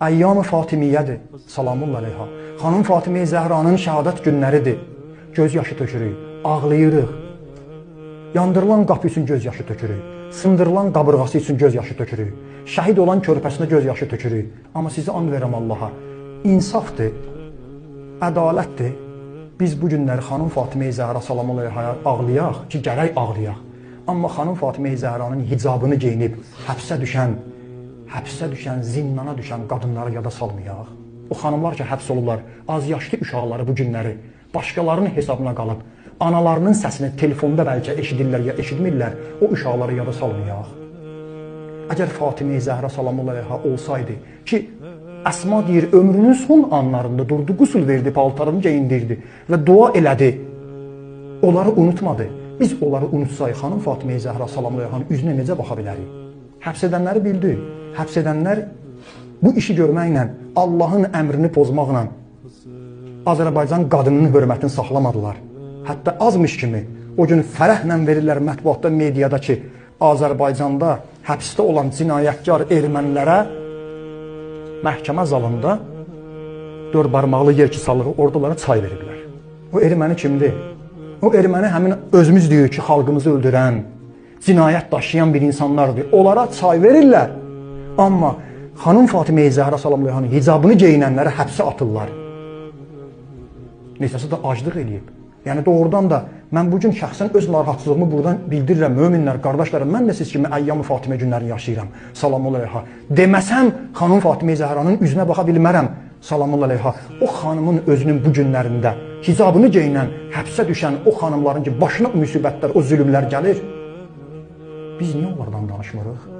Əyyam-ı Fatimiyyədir, salamullah əleyha. Xanım Fatimə Zəhranın şəhadət günləridir. Göz yaşı tökürük, ağlayırıq. Yandırılan qapı üçün göz yaşı tökürük. Sındırılan qabırğası üçün göz yaşı tökürük. Şəhid olan körpəsinə göz yaşı tökürük. Amma sizi and verəm Allaha. İnsafdır, ədalətdir. Biz bu günləri xanım Fatimə Zəhra salamullah əleyha ağlayaq ki, gərək ağlayaq. Amma xanım Fatimə Zəhranın hicabını geyinib həbsə düşən, zindana düşən qadınları yada salmayaq. O xanımlar ki, həbs olurlar, az yaşlı uşaqları bu günləri başqalarının hesabına qalıb, analarının səsini telefonda bəlkə eşidirlər ya eşitmirlər, o uşaqları yada salmayaq. Əgər Fatimə Zəhra salamullah əleyha olsaydı ki, Əsma deyir, ömrünün son anlarında durdu, qüsul verdi, paltarını geyindirdi və dua elədi. Onları unutmadı. Biz onları unutsayıq, xanım Fatimə Zəhra salamullah əleyhanın üzünə necə baxa bilərik? Həbs edənləri bildi. Həbs edənlər bu işi görməklə, Allahın əmrini pozmaqla Azərbaycan qadınının hörmətini saxlamadılar. Hətta azmış kimi o gün fərəhlə verirlər mətbuatda, mediada ki, Azərbaycanda həbsdə olan cinayətkar ermənilərə məhkəmə zalında dörd barmaqlı yer ki salır, ordulara çay veriblər. O erməni kimdir? O erməni həmin özümüz deyir ki, xalqımızı öldürən, cinayət daşıyan bir insanlardır. Onlara çay verirlər. Amma xanım Fatimə Zəhra salamullah əleyhanın hicabını geyinənləri həbsə atırlar. Neçəsi də aclıq eləyib. Yəni doğrudan da mən bugün şəxsən öz narahatsızlığımı buradan bildirirəm, möminlər, qardaşlarım. Mən də siz kimi Əyyam-ı Fatimə günlərini yaşayıram. Salamullah əleyha. Deməsəm xanım Fatimə Zəhranın üzünə baxa bilmərəm. Salamullah əleyha. O xanımın özünün bu günlərində hicabını geyinən, həbsə düşən o xanımların ki, başına müsibətlər, o zülümlər gəlir. Biz niyə onlardan danışmırıq?